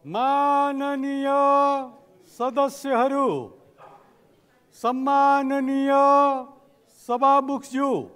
माननीय सदस्यहरू, सम्माननीय सभामुखज्यू,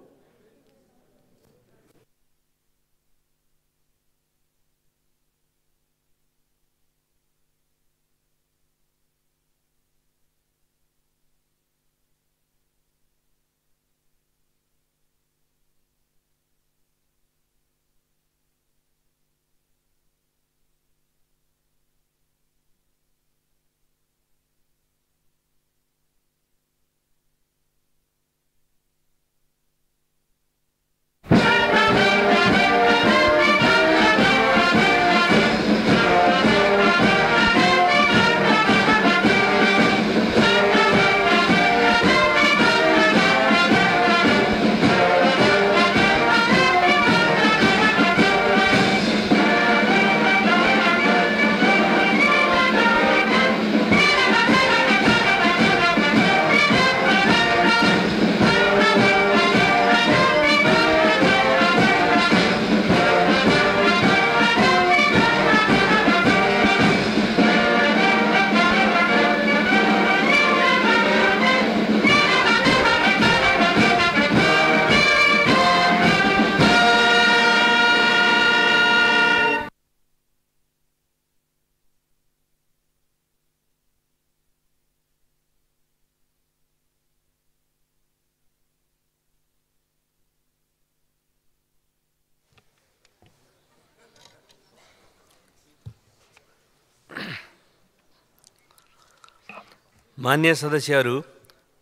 मान्य सदस्यहरू,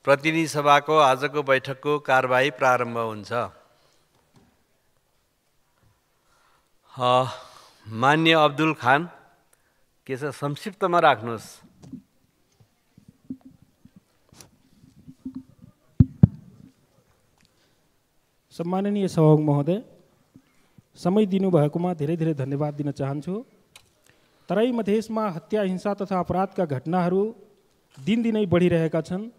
प्रतिनिधि सभाको आजको बैठकको कारबाही प्रारम्भ हुन्छ। मान्य अब्दुल खान, के छ संक्षिप्तमा राख्नुहोस्। सम्माननीय सभामुख महोदय, समय दिनुभएकोमा धेरै धेरै धन्यवाद दिन चाहन्छु। तराई मधेसमा हत्या, हिंसा तथा अपराधका घटनाहरू दिनदिनै बढिरहेका छन्।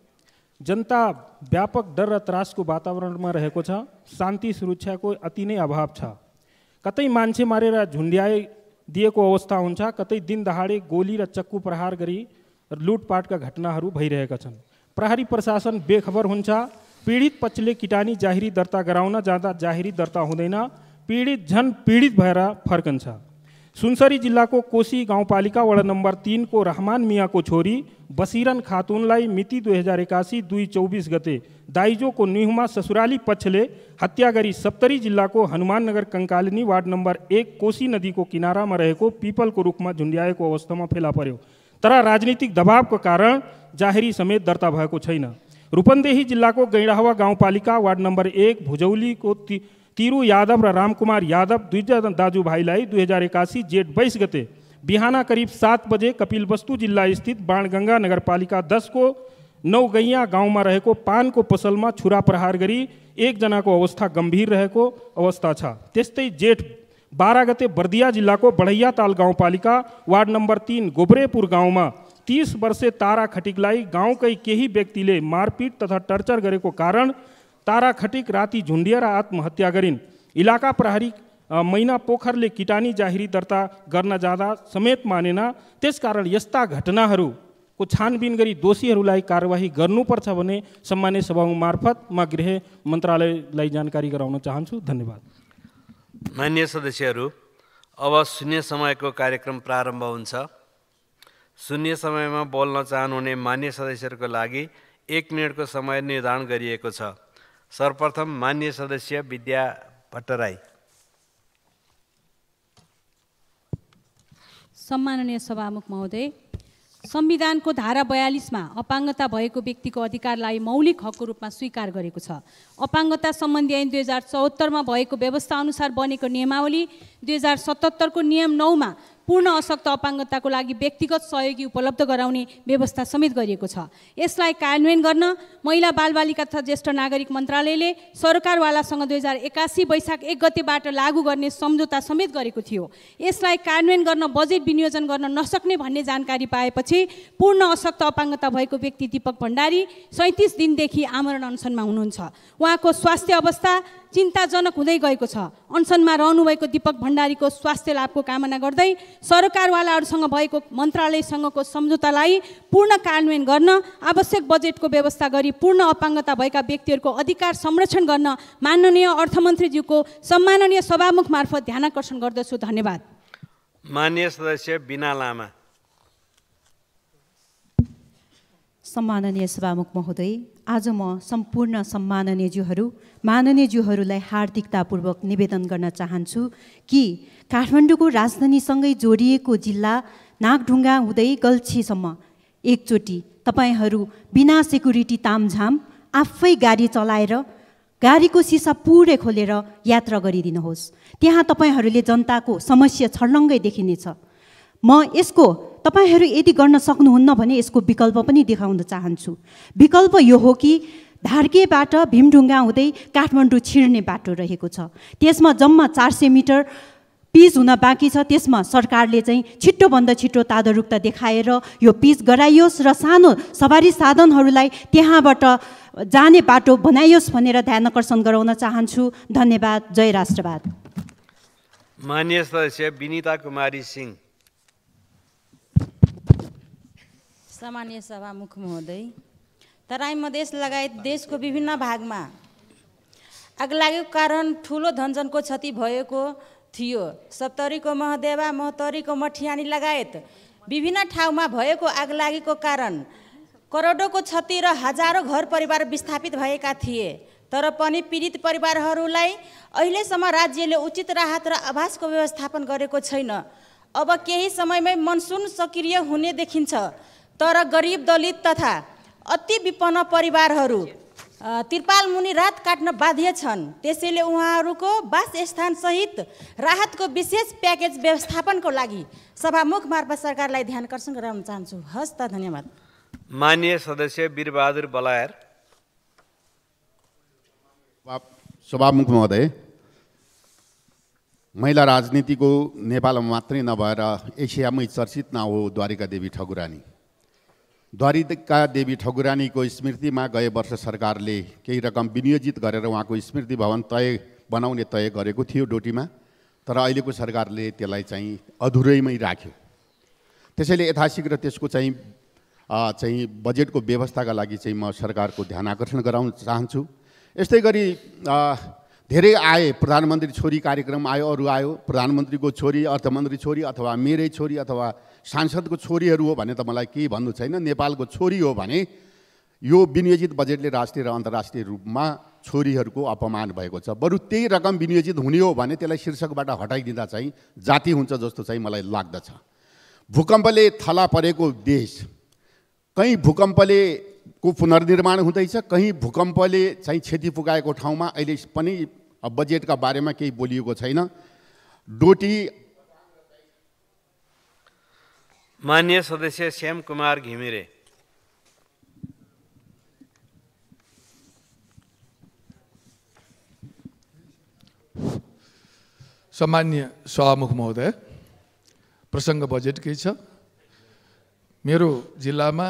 जनता व्यापक डर र त्रासको वातावरणमा रहेको छ। शान्ति सुरक्षाको अति नै अभाव छ। कतै मान्छे मारेर झुन्ड्याए दिएको अवस्था हुन्छ, कतै दिन दहाडे गोली र चक्कु प्रहार गरी लुटपाटका घटनाहरू भइरहेका छन्। प्रहरी प्रशासन बेखबर हुन्छ। पीडित पक्षले किटानी जाहेरी दर्ता गराउन जाँदा जाहेरी दर्ता हुँदैन, पीडित झन पीडित भएर फर्कन्छ। सुनसरी जिल्लाको कोशी गाउँपालिका वडा नम्बर 3 को रहमान मियाको छोरी बसिरन खातुनलाई मिति 2081-2/24 गते दाइजोको निहुमा ससुराली पक्षले हत्या गरी सप्तरी जिल्लाको हनुमाननगर कंकालिनी वार्ड नम्बर 1 कोशी नदीको किनारामा रहेको पिपलको रुखमा झुन्ड्याएको अवस्थामा फेला पर्यो। तर राजनीतिक दबावको कारण जाहेरी समेत दर्ता भएको छैन। रूपन्देही जिल्लाको गैंडाहवा गाउँपालिका वार्ड नम्बर 1 भुजौलीको तिरु यादव र रामकुमार यादव दुईजना दाजुभाइलाई 2081 जेठ 22 गते बिहान करिब 7 बजे कपिलवस्तु जिल्ला स्थित बाणगंगा नगरपालिका 10 को नौगैया गाउँमा रहेको पानको पसलमा छुरा प्रहार गरी एकजनाको अवस्था गम्भीर रहेको अवस्था छ। त्यस्तै जेठ 12 गते बर्दिया जिल्लाको बढैया ताल गाउँपालिका वार्ड नम्बर 3 गोब्रेपुर गाउँमा 30 वर्षे तारा खटिकलाई गाउँकै केही व्यक्तिले मारपिट तथा टर्चर गरेको कारण तारा खटिक राति झुन्डिएर आत्महत्या गरिन्। इलाका प्रहरी मैना पोखरले किटानी जाहेरी दर्ता गर्न जाँदा समेत मानेन। त्यसकारण यस्ता घटनाहरूको छानबिन गरी दोषीहरूलाई कारवाही गर्नुपर्छ भने सम्मान्य सभामुख मार्फत म गृह मन्त्रालयलाई जानकारी गराउन चाहन्छु। धन्यवाद। मान्य सदस्यहरू, अब शून्य समयको कार्यक्रम प्रारम्भ हुन्छ। शून्य समयमा बोल्न चाहनुहुने मान्य सदस्यहरूको लागि 1 मिनेटको समय निर्धारण गरिएको छ। सर्वप्रथम मान्य सदस्य विद्या भट्टराई। सम्माननीय सभामुख महोदय, संविधानको धारा 42 मा अपाङ्गता भएको व्यक्तिको अधिकारलाई मौलिक हकको रूपमा स्वीकार गरेको छ। अपाङ्गता सम्बन्धी ऐन 2074 मा भएको व्यवस्था अनुसार बनेको नियमावली 2077 को नियम 9 मा पूर्ण अशक्त अपाङ्गताको लागि व्यक्तिगत सहयोगी उपलब्ध गराउने व्यवस्था समेत गरिएको छ। यसलाई कार्यान्वयन गर्न महिला बालबालिका तथा ज्येष्ठ नागरिक मन्त्रालयले सरकारवालासँग 2081 वैशाख 1 गतेबाट लागू गर्ने सम्झौता समेत गरेको थियो। यसलाई कार्यान्वयन गर्न बजेट विनियोजन गर्न नसक्ने भन्ने जानकारी पाएपछि पूर्ण अशक्त अपाङ्गता भएको व्यक्ति दीपक भण्डारी 37 दिनदेखि आमरण अनसनमा हुनुहुन्छ। उहाँको स्वास्थ्य अवस्था चिन्ताजनक हुँदै गएको छ। अनसनमा रहनुभएको दीपक भण्डारीको स्वास्थ्य लाभको कामना गर्दै सरकारवालाहरूसँग भएको मन्त्रालयसँगको सम्झौतालाई पूर्ण कार्यान्वयन गर्न, आवश्यक बजेटको व्यवस्था गरी पूर्ण अपाङ्गता भएका व्यक्तिहरूको अधिकार संरक्षण गर्न माननीय अर्थमन्त्रीज्यूको सम्माननीय सभामुख मार्फत ध्यानाकर्षण गर्दछु। धन्यवाद। माननीय सदस्य बिना लामा। सम्माननीय सभामुख महोदय, आज म सम्पूर्ण माननीयज्यूहरूलाई हार्दिकतापूर्वक निवेदन गर्न चाहन्छु कि काठमाडौँको राजधानीसँगै जोडिएको जिल्ला नागढुङ्गा हुँदै गल्छीसम्म एकचोटि तपाईँहरू बिना सेक्युरिटी तामझाम आफै गाडी चलाएर गाडीको सिसा पुरै खोलेर यात्रा गरिदिनुहोस्। त्यहाँ तपाईँहरूले जनताको समस्या छर्लङ्गै देखिनेछ। म यसको तपाईँहरू यदि गर्न सक्नुहुन्न भने यसको विकल्प पनि देखाउन चाहन्छु। विकल्प यो हो कि धार्केबाट भीमढुङ्गा हुँदै काठमाडौँ छिर्ने बाटो रहेको छ, त्यसमा जम्मा 400 मिटर पिच हुन बाँकी छ। त्यसमा सरकारले चाहिँ छिट्टोभन्दा छिट्टो तादारुकता देखाएर यो पिच गराइयोस् र सानो सवारी साधनहरूलाई त्यहाँबाट जाने बाटो बनाइयोस् भनेर ध्यानाकर्षण गराउन चाहन्छु। धन्यवाद। जय राष्ट्रवाद। माननीय सदस्य विनिता कुमारी सिंह। सामान्य सभामुख महोदय, तराई मधेस लगायत देशको विभिन्न भागमा आगलागीको कारण ठुलो धनजनको क्षति भएको थियो। सप्तरीको महदेवा, मोहतरीको मठियानी लगायत विभिन्न ठाउँमा भएको आगलागीको कारण करोडौँको क्षति र हजारौँ घर परिवार विस्थापित भएका थिए। तर पनि पीडित परिवारहरूलाई अहिलेसम्म राज्यले उचित राहत र आवासको व्यवस्थापन गरेको छैन। अब केही समयमै मनसुन सक्रिय हुने देखिन्छ, तर गरिब दलित तथा अति विपन्न परिवारहरू तिरपाल मुनि रात काट्न बाध्य छन्। त्यसैले उहाँहरूको वासस्थान सहित राहतको विशेष प्याकेज व्यवस्थापनको लागि सभामुख मार्फत सरकारलाई ध्यानाकर्षण गराउन चाहन्छु। हस् त, धन्यवाद। माननीय सदस्य वीरबहादुर बलायर। सभामुख महोदय, महिला राजनीतिको नेपालमा मात्रै नभएर एसियामै चर्चित नाउँ हो द्वारिका देवी ठकुरानी। द्वारिका देवी ठकुरानीको स्मृतिमा गए वर्ष सरकारले केही रकम विनियोजित गरेर उहाँको स्मृति भवन बनाउने तय गरेको थियो डोटीमा, तर अहिलेको सरकारले त्यसलाई चाहिँ अधुरैमै राख्यो। त्यसैले यथाशीघ्र त्यसको चाहिँ बजेटको व्यवस्थाका लागि चाहिँ म सरकारको ध्यान आकर्षण गराउन चाहन्छु। यस्तै गरी धेरै आए, प्रधानमन्त्री छोरी कार्यक्रम आयो, अरू आयो। प्रधानमन्त्रीको छोरी, अर्थमन्त्री छोरी अथवा मेरै छोरी अथवा सांसदको छोरीहरू हो भने त मलाई केही भन्नु छैन। नेपालको छोरी हो भने यो विनियोजित बजेटले राष्ट्रिय र अन्तर्राष्ट्रिय रूपमा छोरीहरूको अपमान भएको छ। बरु त्यही रकम विनियोजित हुने हो भने त्यसलाई शीर्षकबाट हटाइदिँदा चाहिँ जाति हुन्छ जस्तो चाहिँ मलाई लाग्दछ। भूकम्पले थला परेको देश, कहीँ भूकम्पले को पुनर्निर्माण हुँदैछ, कहीँ भूकम्पले चाहिँ क्षति पुगाएको ठाउँमा अहिले पनि बजेटका बारेमा केही बोलिएको छैन। डोटी। माननीय सदस्य श्याम कुमार घिमिरे। सम्मान्य सभामुख महोदय, प्रसङ्ग बजेटकै छ। मेरो जिल्लामा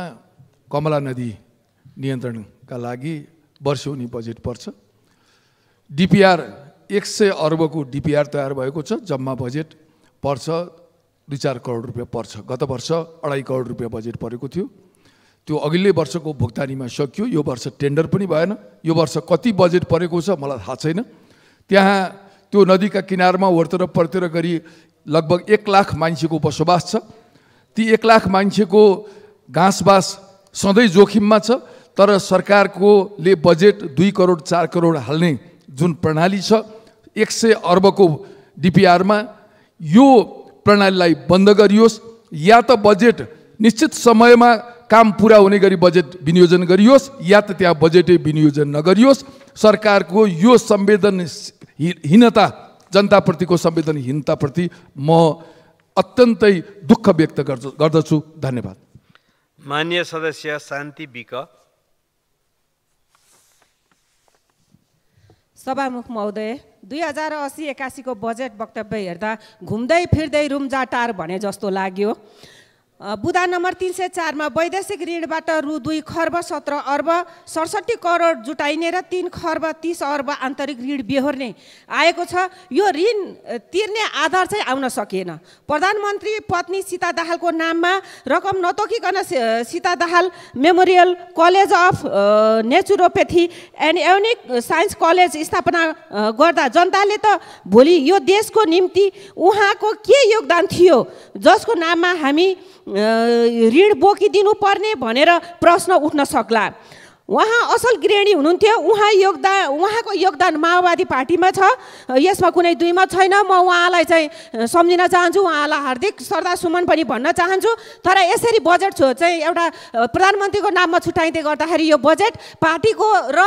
कमला नदी नियन्त्रणका लागि वर्षौनी बजेट पर्छ। डिपिआर 100 अर्बको डिपिआर तयार भएको छ। जम्मा बजेट पर्छ 2-4 करोड रुपियाँ पर्छ। गत वर्ष 2.5 करोड रुपियाँ बजेट परेको थियो, त्यो अघिल्लै वर्षको भुक्तानीमा सकियो। यो वर्ष टेन्डर पनि भएन। यो वर्ष कति बजेट परेको छ मलाई थाहा छैन। त्यहाँ त्यो नदीका किनारमा वरतर परतिर गरी लगभग 1 लाख मान्छेको बसोबास छ। ती 1 लाख मान्छेको घाँसबास सधैँ जोखिममा छ। तर सरकारकोले बजेट 2 करोड 4 करोड हाल्ने जुन प्रणाली छ 100 अर्बको डिपिआरमा, यो प्रणालीलाई बन्द गरियोस्, या त बजेट निश्चित समयमा काम पुरा हुने गरी बजेट विनियोजन गरियोस्, या त त्यहाँ बजेटै विनियोजन नगरियोस्। सरकारको यो संवेदनहीनता, जनताप्रतिको संवेदनहीनताप्रति म अत्यन्तै दुःख व्यक्त गर्दछु। धन्यवाद। माननीय सदस्य शान्ति बिक। सभामुख महोदय, 2080-81 को बजेट वक्तव्य हेर्दा घुम्दै फिर्दै रुम्जाटार भने जस्तो लाग्यो। बुदा नम्बर 304 मा वैदेशिक ऋणबाट रु 2 खर्ब 17 अर्ब 67 करोड जुटाइने र 3 खर्ब 30 अर्ब आन्तरिक ऋण बेहोर्ने आएको छ। यो ऋण तिर्ने आधार चाहिँ आउन सकिएन। प्रधानमन्त्री पत्नी सीता दाहालको नाममा रकम नतोकिकन Sita Dahal memorial college of naturopathy and unique science college स्थापना गर्दा जनताले त भोलि यो देशको निम्ति उहाँको के योगदान थियो जसको नाममा हामी ऋण बोकिदिनु पर्ने भनेर प्रश्न उठ्न सक्ला। उहाँ असल गृहिणी हुनुहुन्थ्यो। उहाँको योगदान माओवादी पार्टीमा छ, यसमा कुनै दुईमा छैन। म उहाँलाई चाहिँ सम्झिन चाहन्छु, उहाँलाई हार्दिक श्रद्धासुमन पनि भन्न चाहन्छु। तर यसरी बजेट चाहिँ एउटा प्रधानमन्त्रीको नाममा छुट्याइँदै गर्दाखेरि यो बजेट पार्टीको र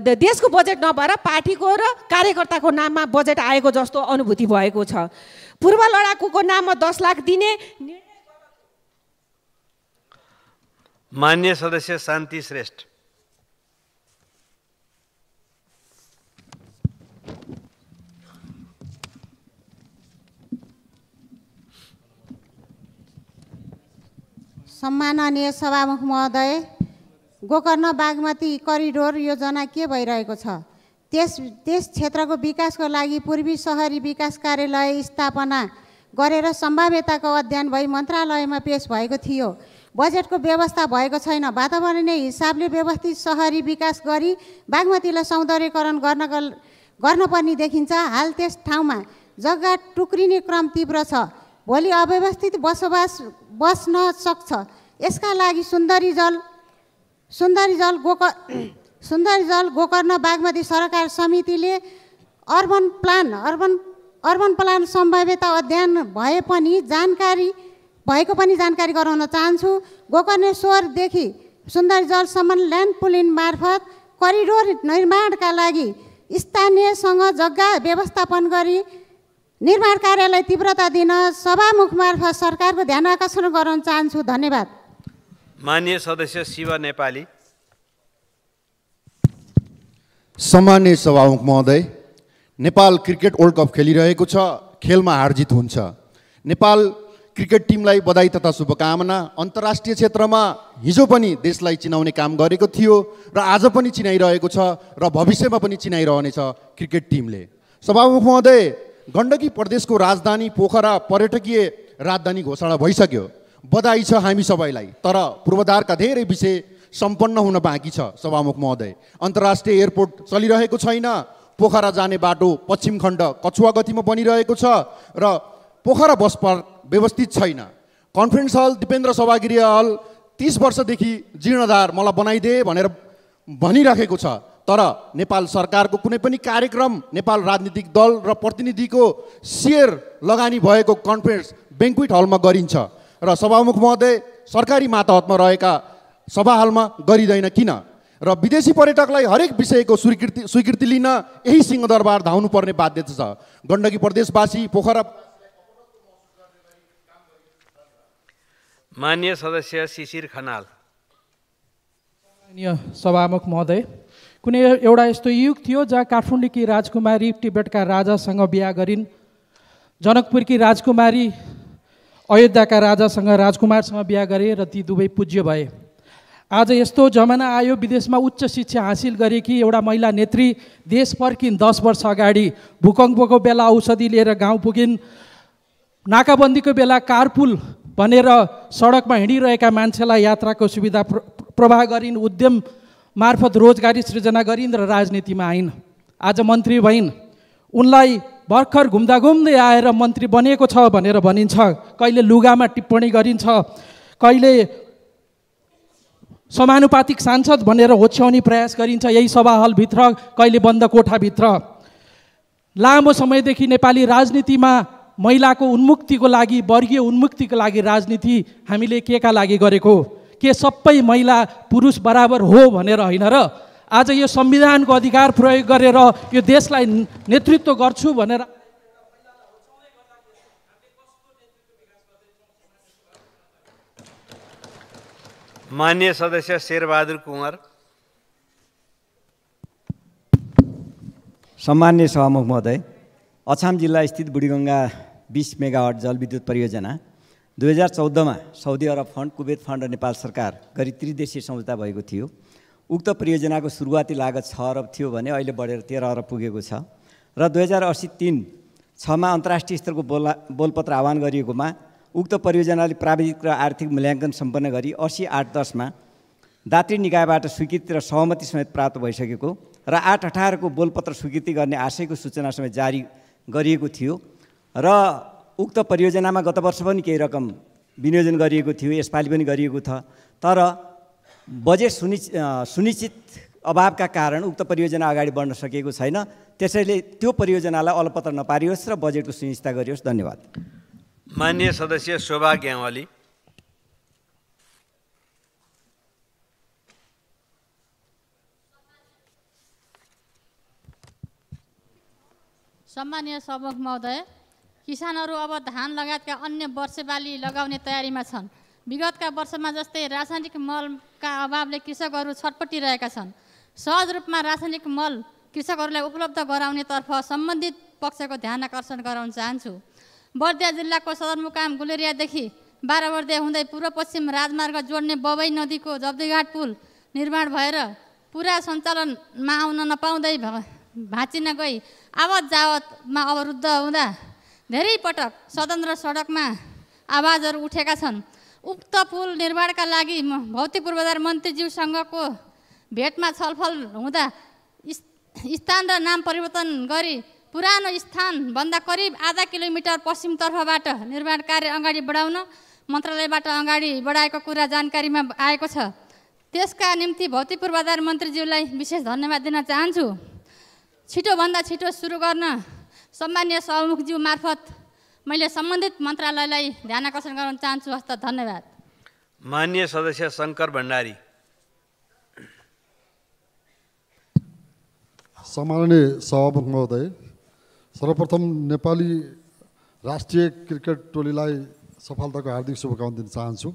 देशको बजेट नभएर पार्टीको र कार्यकर्ताको नाममा बजेट आएको जस्तो अनुभूति भएको छ। पूर्व लडाकुको नाममा 10 लाख दिने। मान्य सदस्य शान्ति श्रेष्ठ। सम्माननीय सभामुख महोदय, गोकर्ण बागमती करिडोर योजना के भइरहेको छ? त्यस क्षेत्रको विकासको लागि पूर्वी शहरी विकास कार्यालय स्थापना गरेर सम्भाव्यताको अध्ययन भई मन्त्रालयमा पेश भएको थियो। बजेटको व्यवस्था भएको छैन। वातावरणीय हिसाबले व्यवस्थित शहरी विकास गरी बागमतीलाई सौन्दर्यकरण गर्नुपर्ने देखिन्छ। हाल त्यस ठाउँमा जग्गा टुक्रिने क्रम तीव्र छ। भोलि अव्यवस्थित बस्न सक्छ। यसका लागि सुन्दरी जल गोकर्ण बागमती सरकार समितिले अर्बन प्लान सम्भाव्यता अध्ययन भएको पनि जानकारी गराउन चाहन्छु। गोकर्णेश्वरदेखि सुन्दरजलसम्म ल्यान्ड पुलिङ मार्फत करिडोर निर्माणका लागि स्थानीयसँग जग्गा व्यवस्थापन गरी निर्माण कार्यलाई तीव्रता दिन सभामुख मार्फत सरकारको ध्यान आकर्षण गराउन चाहन्छु। धन्यवाद। माननीय सदस्य शिव नेपाली। सम्माननीय सभामुख महोदय, नेपाल क्रिकेट वर्ल्ड कप खेलिरहेको छ। खेलमा हारजित हुन्छ। नेपाल क्रिकेट टिमलाई बधाई तथा शुभकामना। अन्तर्राष्ट्रिय क्षेत्रमा हिजो पनि देशलाई चिनाउने काम गरेको थियो र आज पनि चिनाइरहेको छ र भविष्यमा पनि चिनाइरहनेछ क्रिकेट टिमले। सभामुख महोदय, गण्डकी प्रदेशको राजधानी पोखरा पर्यटकीय राजधानी घोषणा भइसक्यो। बधाई छ हामी सबैलाई। तर पूर्वाधारका धेरै विषय सम्पन्न हुन बाँकी छ। सभामुख महोदय, अन्तर्राष्ट्रिय एयरपोर्ट चलिरहेको छैन। पोखरा जाने बाटो पश्चिम खण्ड कछुवा गतिमा बनिरहेको छ र पोखरा बस पार्क व्यवस्थित छैन। कन्फरेन्स हल दिपेन्द्र सभागृह हल 30 वर्षदेखि जीर्णोद्धार मलाई बनाइदे भनेर भनिराखेको छ। तर नेपाल सरकारको कुनै पनि कार्यक्रम, नेपाल राजनीतिक दल र प्रतिनिधिको सेयर लगानी भएको कन्फरेन्स ब्याङ्क्वेट हलमा गरिन्छ र सभामुख महोदय सरकारी मातहतमा रहेका सभा हलमा गरिँदैन किन? र विदेशी पर्यटकलाई हरेक विषयको स्वीकृति लिन यही सिंहदरबार धाउनुपर्ने बाध्यता छ। गण्डकी प्रदेशवासी पोखरा। माननीय सदस्य शिशिर खनाल। माननीय सभामुख महोदय, कुनै एउटा यस्तो युग थियो जहाँ काठमाडौँकी राजकुमारी तिब्बतका राजासँग बिहा गरिन्, जनकपुरकी राजकुमारी अयोध्याका राजासँग राजकुमारसँग बिहा गरे र ती दुवै पूज्य भए। आज यस्तो जमाना आयो, विदेशमा उच्च शिक्षा हासिल गरेकी एउटा महिला नेत्री देश फर्किन्। 10 वर्ष अगाडि भूकम्पको बेला औषधि लिएर गाउँ पुगिन्। नाकाबन्दीको बेला कारपुल भनेर सडकमा हिँडिरहेका मान्छेलाई यात्राको सुविधा प्रवाह गरिन्। उद्यम मार्फत रोजगारी सृजना गरिन् र राजनीतिमा आइन्। आज मन्त्री भइन्। उनलाई भर्खर घुम्दा घुम्दै आएर मन्त्री बनेको छ भनेर भनिन्छ। कहिले लुगामा टिप्पणी गरिन्छ, कहिले समानुपातिक सांसद भनेर होछ्याउने प्रयास गरिन्छ यही सभा हलभित्र, कहिले बन्द कोठाभित्र। लामो समयदेखि नेपाली राजनीतिमा महिलाको उन्मुक्तिको लागि, वर्गीय उन्मुक्तिको लागि राजनीति हामीले के का लागि गरेको? के सबै महिला पुरुष बराबर हो भनेर होइन र आज यो संविधानको अधिकार प्रयोग गरेर यो देशलाई नेतृत्व गर्छु भनेर माननीय सदस्य शेरबहादुर कुँवर। सम्माननीय सभामुख महोदय, अछाम जिल्ला स्थित बुढीगङ्गा 20 मेगावाट जलविद्युत परियोजना 2014मा Saudi Arab fund, Kuwait fund र नेपाल सरकार गरी त्रिदेशीय सम्झौता भएको थियो। उक्त परियोजनाको सुरुवाती लागत 6 अरब थियो भने अहिले बढेर 13 अरब पुगेको छ र 2083-6मा अन्तर्राष्ट्रिय स्तरको बोलपत्र आह्वान गरिएकोमा उक्त परियोजनाले प्राविधिक र आर्थिक मूल्याङ्कन सम्पन्न गरी 80-8-10मा दात्री निकायबाट स्वीकृति र सहमति समेत प्राप्त भइसकेको र 8-18 को बोलपत्र स्वीकृति गर्ने आशयको सूचना समेत जारी गरिएको थियो र उक्त परियोजनामा गत वर्ष पनि केही रकम विनियोजन गरिएको थियो, यसपालि पनि गरिएको छ। तर बजेट सुनिश्चित अभावका कारण उक्त परियोजना अगाडि बढ्न सकेको छैन। त्यसैले त्यो परियोजनालाई अलपत्र नपारियोस् र बजेटको सुनिश्चितता गरियोस्। धन्यवाद। माननीय सदस्य शोभा ग्यावाली। सम्मानीय सभामुख महोदय, किसानहरू अब धान लगायतका अन्य वर्षे बाली लगाउने तयारीमा छन्। विगतका वर्षमा जस्तै रासायनिक मलका अभावले कृषकहरू छटपटिरहेका छन्। सहज रूपमा रासायनिक मल कृषकहरूलाई उपलब्ध गराउनेतर्फ सम्बन्धित पक्षको ध्यान आकर्षण गराउन चाहन्छु। बर्दिया जिल्लाको सदरमुकाम गुलेरियादेखि 12 बर्दिया हुँदै पूर्व पश्चिम राजमार्ग जोड्ने बबई नदीको जब्दीघाट पुल निर्माण भएर पुरा सञ्चालनमा आउन नपाउँदै भाँचिन गई आवत जावतमा अवरुद्ध हुँदा धेरै पटक सदन र सडकमा आवाजहरू उठेका छन्। उक्त पुल निर्माणका लागि भौतिक पूर्वाधार मन्त्रीज्यूसँगको भेटमा छलफल हुँदा स्थान र नाम परिवर्तन गरी पुरानो स्थानभन्दा करिब आधा किलोमिटर पश्चिमतर्फबाट निर्माण कार्य अगाडि बढाउन मन्त्रालयबाट अगाडि बढाएको कुरा जानकारीमा आएको छ। त्यसका निम्ति भौतिक पूर्वाधार मन्त्रीज्यूलाई विशेष धन्यवाद दिन चाहन्छु। छिटोभन्दा छिटो सुरु गर्न सम्मानीय सभामुखज्यू मार्फत मैले सम्बन्धित मन्त्रालयलाई ध्यान आकर्षण गराउन चाहन्छु। हस्त धन्यवाद। माननीय सदस्य शङ्कर भण्डारी। सम्माननीय सभामुख महोदय, सर्वप्रथम नेपाली राष्ट्रिय क्रिकेट टोलीलाई सफलताको हार्दिक शुभकामना दिन चाहन्छु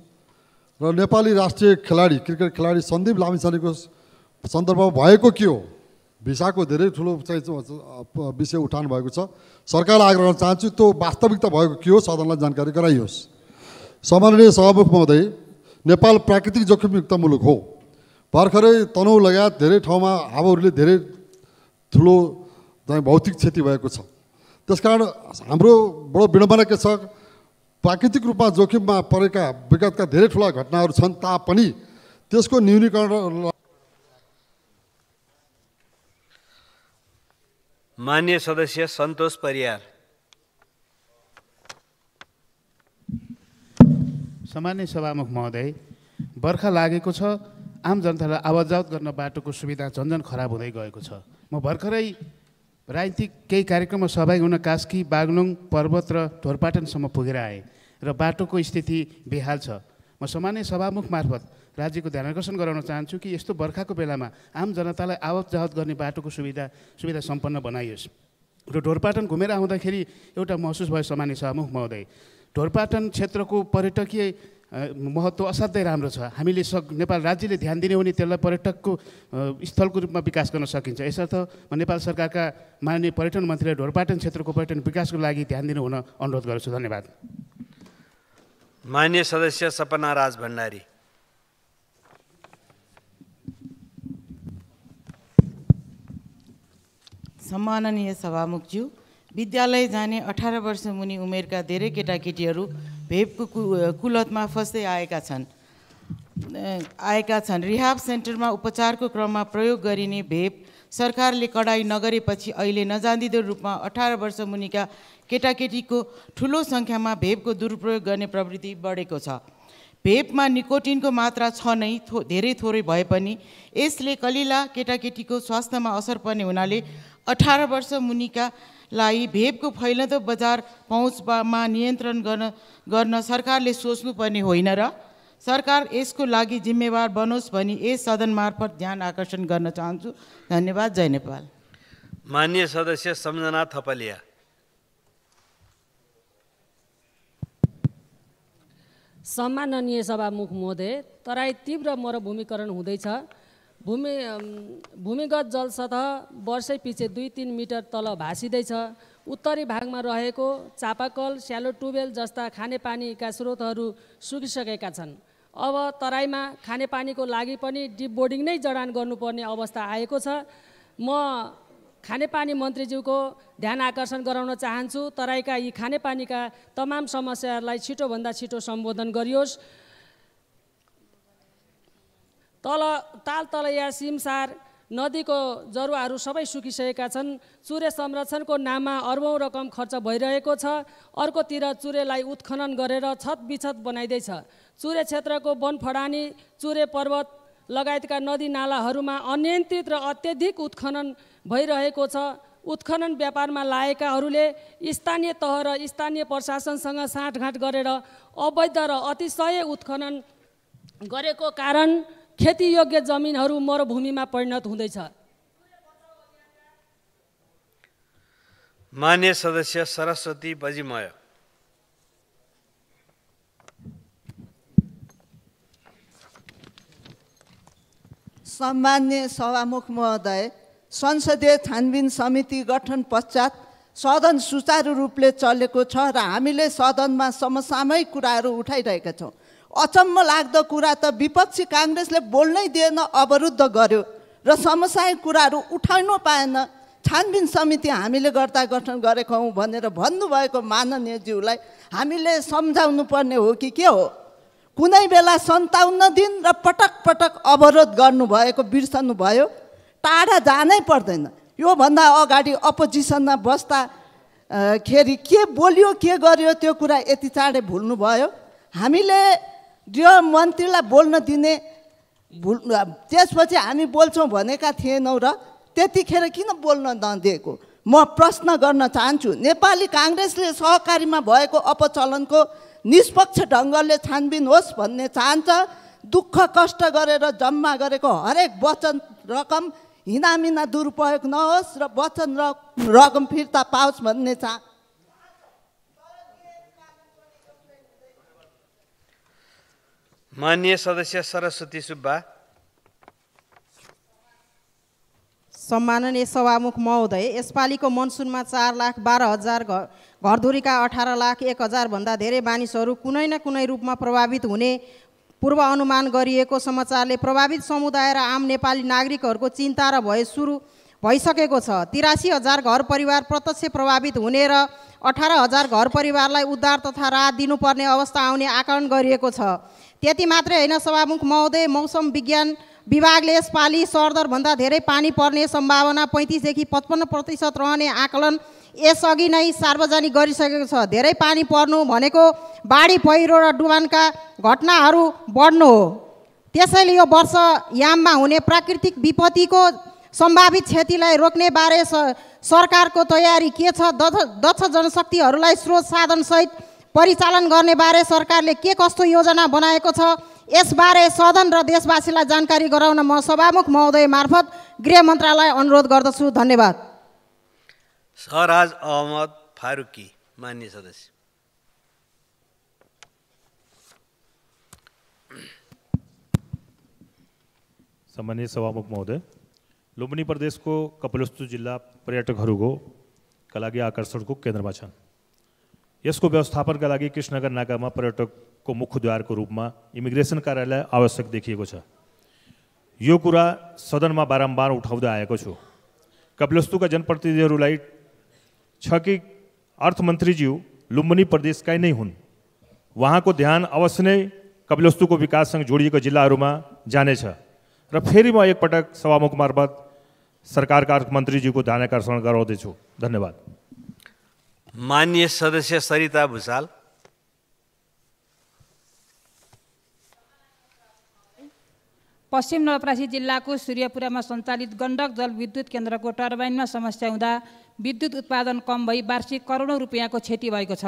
र नेपाली राष्ट्रिय खेलाडी क्रिकेट खेलाडी सन्दीप लामिछानेको सन्दर्भमा भएको के हो, भिसाको धेरै ठुलो चाहिँ विषय उठाउनु भएको छ। सरकारलाई आग्रह गर्न चाहन्छु त्यो वास्तविकता भएको के हो सदनलाई जानकारी गराइयोस्। सम्माननीय सभामुख महोदय, नेपाल प्राकृतिक जोखिमयुक्त मुलुक हो। भर्खरै तनहुँ लगायत धेरै ठाउँमा हावाहुरीले धेरै ठुलो भौतिक क्षति भएको छ। त्यसकारण हाम्रो बडो विडम्बना के छ, प्राकृतिक रूपमा जोखिममा परेका विगतका धेरै ठुला घटनाहरू छन् तापनि त्यसको न्यूनीकरण। माननीय सदस्य सन्तोष परियार। सम्माननीय सभामुख महोदय, बर्खा लागेको छ, आम जनतालाई आवाज जावत गर्न बाटोको सुविधा झन्झन खराब हुँदै गएको छ। म भर्खरै राजनीतिक केही कार्यक्रममा सहभागी हुन कास्की, बागलुङ, पर्वत र ढोरपाटनसम्म पुगेर आएँ र बाटोको स्थिति बेहाल छ। म सम्माननीय सभामुख मार्फत राज्यको ध्यान आकर्षण गराउन चाहन्छु कि यस्तो बर्खाको बेलामा आम जनतालाई आवत जावत गर्ने बाटोको सुविधा सम्पन्न बनाइयोस्। र ढोरपाटन घुमेर आउँदाखेरि एउटा महसुस भयो सम्माननीय सभामुख महोदय, ढोरपाटन क्षेत्रको पर्यटकीय महत्त्व असाध्यै राम्रो छ। हामीले नेपाल राज्यले ध्यान दिने हो भने त्यसलाई पर्यटकको स्थलको रूपमा विकास गर्न सकिन्छ। यसर्थ म नेपाल सरकारका माननीय पर्यटन मन्त्रीले ढोरपाटन क्षेत्रको पर्यटन विकासको लागि ध्यान दिनु हुन अनुरोध गर्छु। धन्यवाद। माननीय सदस्य सपना राज भण्डारी। सम्माननीय सभामुखज्यू, विद्यालय जाने 18 वर्ष मुनि उमेरका धेरै केटाकेटीहरू भेपको कुलतमा फस्दै आएका छन्। रिहाब सेन्टरमा उपचारको क्रममा प्रयोग गरिने भेप सरकारले कडाई नगरेपछि अहिले नजान्दिदो रूपमा 18 वर्ष मुनिका केटाकेटीको ठुलो सङ्ख्यामा भेपको दुरुपयोग गर्ने प्रवृत्ति बढेको छ। भेपमा निकोटिनको मात्रा छ नै धेरै थोरै भए पनि यसले कलिला केटाकेटीको स्वास्थ्यमा असर पर्ने हुनाले 18 वर्ष मुनिकालाई भेपको फैलदो बजार पहुँचमा नियन्त्रण गर्न सरकारले सोच्नुपर्ने होइन र सरकार यसको लागि जिम्मेवार बनोस् भनी यस सदन मार्फत ध्यान आकर्षण गर्न चाहन्छु। धन्यवाद। जय नेपाल। माननीय सदस्य सम्झना थपलिया। सम्माननीय सभामुख महोदय, तराई तीव्र मरुभूमिकरण हुँदैछ। भूमिगत जलसतह वर्षै पछि 2-3 मिटर तल भाँसिँदैछ। उत्तरी भागमा रहेको चापाकल, स्यालो ट्युबवेल जस्ता खानेपानीका स्रोतहरू सुकिसकेका छन्। अब तराईमा खानेपानीको लागि पनि डिप बोर्डिङ नै जडान गर्नुपर्ने अवस्था आएको छ। म खानेपानी मन्त्रीज्यूको ध्यान आकर्षण गराउन चाहन्छु, तराईका यी खानेपानीका तमाम समस्याहरूलाई छिटोभन्दा छिटो सम्बोधन गरियोस्। तालतलैया सिमसार नदीको जरुवाहरू सबै सुकिसकेका छन्। चुरे संरक्षणको नाममा अर्बौं रकम खर्च भइरहेको छ। अर्कोतिर चुरेलाई उत्खनन गरेर छतबिछत बनाइँदैछ। चुरे क्षेत्रको वनफडानी, चुरे पर्वत लगायतका नदी नालाहरूमा अनियन्त्रित र अत्यधिक उत्खनन भइरहेको छ। उत्खनन व्यापारमा लागेकाहरूले स्थानीय तह र स्थानीय प्रशासनसँग साँठगाँठ गरेर अवैध र अतिशय उत्खनन गरेको कारण खेतीयोग्य जमिनहरू मरुभूमिमा परिणत हुँदैछ। मान्य सदस्य सरस्वती बजिमय। सम्मान्य सभामुख महोदय, संसदीय छानबिन समिति गठन पश्चात सदन सुचारू रूपले चलेको छ र हामीले सदनमा समसामयिक कुराहरू उठाइरहेका छौँ। अचम्म लाग्दो कुरा त विपक्षी काङ्ग्रेसले बोल्नै दिएन, अवरुद्ध गर्यो र समसामयिक कुराहरू उठाउनु पाएन। छानबिन समिति हामीले गर्दा गठन गरेका हौँ भनेर भन्नुभएको माननीयज्यूलाई हामीले सम्झाउनु पर्ने हो कि के हो? कुनै बेला 57 दिन र पटक पटक अवरोध गर्नुभएको बिर्सनु भयो। टाढा जानै पर्दैन। योभन्दा अगाडि अपोजिसनमा बस्दाखेरि के बोल्यो के गर्यो त्यो कुरा यति चाँडै भुल्नुभयो। हामीले गृह मन्त्रीलाई बोल्न दिने त्यसपछि हामी बोल्छौँ भनेका थिएनौँ र त्यतिखेर किन बोल्न नदिएको? म प्रश्न गर्न चाहन्छु, नेपाली काङ्ग्रेसले सहकारीमा भएको अपचलनको निष्पक्ष ढङ्गले छानबिन होस् भन्ने चाहन्छ। दुःख कष्ट गरेर जम्मा गरेको हरेक वचन रकम हिनामिना दुरुपयोग नहोस् र वचन रकम फिर्ता पाओस् भन्ने माननीय सदस्य सरस्वती सुब्बा। सम्माननीय सभामुख महोदय, यसपालिको मनसुनमा 4,12,000 घरधुरीका 18,01,000 भन्दा धेरै मानिसहरू कुनै न कुनै रूपमा प्रभावित हुने पूर्व अनुमान गरिएको समाचारले प्रभावित समुदाय र आम नेपाली नागरिकहरूको चिन्ता र भय सुरु भइसकेको छ। 83,000 घर परिवार प्रत्यक्ष प्रभावित हुने र 18,000 घर परिवारलाई उद्धार तथा राहत दिनुपर्ने अवस्था आउने आकलन गरिएको छ। त्यति मात्रै होइन सभामुख महोदय, मौसम विज्ञान विभागले यसपालि सरदरभन्दा धेरै पानी पर्ने सम्भावना 35 देखि 55% रहने आकलन यसअघि नै सार्वजनिक गरिसकेको छ। धेरै पानी पर्नु भनेको बाढी पहिरो र डुबानका घटनाहरू बढ्नु हो। त्यसैले यो वर्ष याममा हुने प्राकृतिक विपत्तिको सम्भावित क्षतिलाई रोक्ने बारे सरकारको तयारी के छ? दक्ष जनशक्तिहरूलाई स्रोत साधनसहित परिचालन गर्ने बारे सरकारले के कस्तो योजना बनाएको छ? यसबारे सदन र देशवासीलाई जानकारी गराउन म सभामुख महोदय मार्फत गृह मन्त्रालय अनुरोध गर्दछु। धन्यवाद। सरराज अहमद फारूकी। मान्य सदस्य। सम्मानीय सभामुख महोदय, लुम्बिनी प्रदेशको कपिलवस्तु जिल्ला पर्यटकहरूको लागि आकर्षणको केन्द्रमा छन्। यसको व्यवस्थापनका लागि कृष्णनगर नाकामा पर्यटकको मुख्यद्वारको रूपमा इमिग्रेसन कार्यालय आवश्यक देखिएको छ। यो कुरा सदनमा बारम्बार उठाउँदै आएको छु। कपिलवस्तुका जनप्रतिनिधिहरूलाई छ कि अर्थमन्त्रीज्यू लुम्बिनी प्रदेशकै नै हुन्। उहाँको ध्यान अवश्य नै कपिलवस्तुको विकाससँग जोडिएको जिल्लाहरूमा जानेछ र फेरि म एकपटक सभामुख मार्फत सरकारका अर्थमन्त्रीज्यूको ध्यान आकर्षण गराउँदैछु। धन्यवाद। माननीय सदस्य सरिता भुसाल। पश्चिम नवलपरासी जिल्लाको सूर्यपुरामा सञ्चालित गण्डक जलविद्युत केन्द्रको टर्बाइनमा समस्या हुँदा विद्युत उत्पादन कम भई वार्षिक करोडौँ रुपियाँको क्षति भएको छ।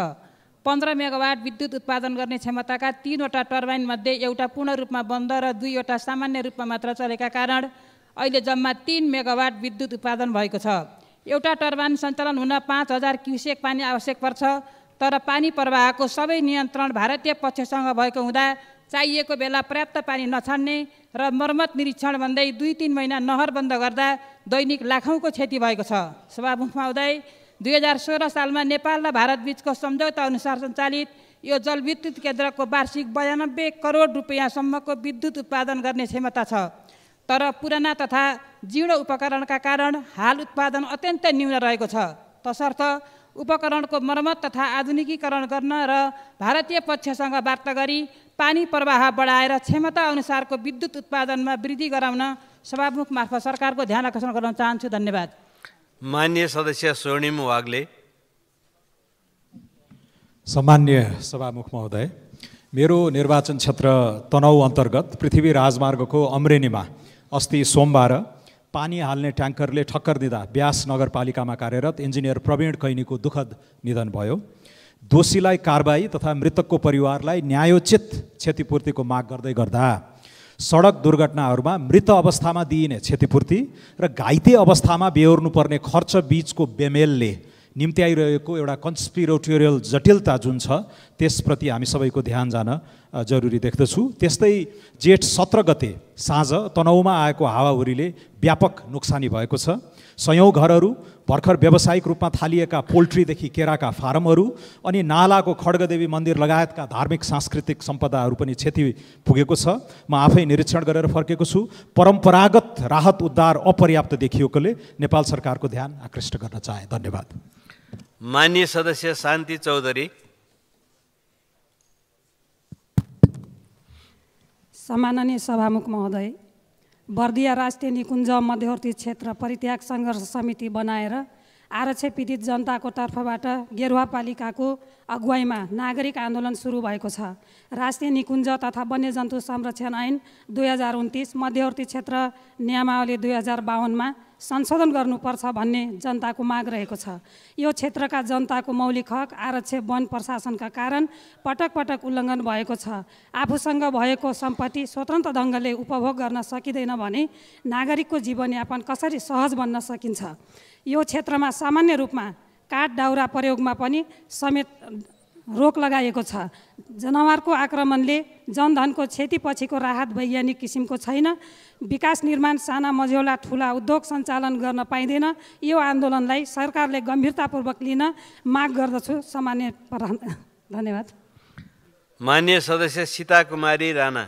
15 मेगावाट विद्युत उत्पादन गर्ने क्षमताका 3वटा टर्बाइनमध्ये एउटा पूर्ण रूपमा बन्द र 2वटा सामान्य रूपमा मात्र चलेका कारण अहिले जम्मा 3 मेगावाट विद्युत उत्पादन भएको छ। एउटा टर्बाइन सञ्चालन हुन 5,000 क्युसेक पानी आवश्यक पर्छ, तर पानी प्रवाहको सबै नियन्त्रण भारतीय पक्षसँग भएको हुँदा चाहिएको बेला पर्याप्त पानी नछाड्ने र मर्मत निरीक्षण भन्दै 2-3 महिना नहर बन्द गर्दा दैनिक लाखौँको क्षति भएको छ। सभामुख महोदय, 2016 सालमा नेपाल र भारत बीचको सम्झौता अनुसार सञ्चालित यो जलविद्युत केन्द्रको वार्षिक 92 करोड रुपियाँसम्मको विद्युत उत्पादन गर्ने क्षमता छ। तर पुराना तथा जीर्ण उपकरणका कारण हाल उत्पादन अत्यन्तै न्यून रहेको छ। तसर्थ उपकरणको मर्मत तथा आधुनिकीकरण गर्न र भारतीय पक्षसँग वार्ता गरी पानी प्रवाह बढाएर क्षमता अनुसारको विद्युत उत्पादनमा वृद्धि गराउन सभामुख मार्फत सरकारको ध्यान आकर्षण गर्न चाहन्छु। धन्यवाद। माननीय सदस्य स्वर्णिम वाग्ले। सम्मान्य सभामुख महोदय, मेरो निर्वाचन क्षेत्र तनहुँ अन्तर्गत पृथ्वी राजमार्गको अमरेनीमा अस्ति सोमबार पानी हाल्ने ट्याङ्करले ठक्कर दिँदा ब्यास नगरपालिकामा कार्यरत इन्जिनियर प्रवीण कैनीको दुःखद निधन भयो। दोषीलाई कारबाही तथा मृतकको परिवारलाई न्यायोचित क्षतिपूर्तिको माग गर्दै गर्दा सडक दुर्घटनाहरूमा मृत अवस्थामा दिइने क्षतिपूर्ति र घाइते अवस्थामा बेहोर्नुपर्ने खर्च बीचको बेमेलले निम्ति आइरहेको एउटा कन्स्पिरेटोरियल जटिलता जुन छ त्यसप्रति हामी सबैको ध्यान जान जरुरी देख्दछु। त्यस्तै जेठ 17 गते साँझ तनहुँमा आएको हावाहुरीले व्यापक नोक्सानी भएको छ। सयौँ घरहरू, भर्खर व्यावसायिक रूपमा थालिएका पोल्ट्रीदेखि केराका फारमहरू अनि नालाको खड्गदेवी मन्दिर लगायतका धार्मिक सांस्कृतिक सम्पदाहरू पनि क्षति पुगेको छ। म आफै निरीक्षण गरेर फर्केको छु। परम्परागत राहत उद्धार अपर्याप्त देखिएकोले नेपाल सरकारको ध्यान आकृष्ट गर्न चाहे। धन्यवाद। माननीय सदस्य शान्ति चौधरी। सम्माननीय सभामुख महोदय, बर्दिया राष्ट्रिय निकुञ्ज मध्यवर्ती क्षेत्र परित्याग सङ्घर्ष समिति बनाएर आरक्षित पीडित जनताको तर्फबाट गेरुवापालिकाको अगुवाईमा नागरिक आन्दोलन सुरु भएको छ। राष्ट्रिय निकुञ्ज तथा वन्यजन्तु संरक्षण ऐन 2029 मध्यवर्ती क्षेत्र नियमावली 2052मा संशोधन गर्नुपर्छ भन्ने जनताको माग रहेको छ। यो क्षेत्रका जनताको मौलिक हक आरक्षित वन प्रशासनका कारण पटक पटक उल्लङ्घन भएको छ। आफूसँग भएको सम्पत्ति स्वतन्त्र ढङ्गले उपभोग गर्न सकिँदैन भने नागरिकको जीवनयापन कसरी सहज बन्न सकिन्छ? यो क्षेत्रमा सामान्य रूपमा काठ दाउरा प्रयोगमा पनि समेत रोक लगाइएको छ। जनावरको आक्रमणले जनधनको क्षतिपछिको राहत वैज्ञानिक किसिमको छैन। विकास निर्माण साना मझौला ठुला उद्योग सञ्चालन गर्न पाइँदैन। यो आन्दोलनलाई सरकारले गम्भीरतापूर्वक लिन माग गर्दछु। सामान्य प्रधान। धन्यवाद। माननीय सदस्य सीता कुमारी राणा।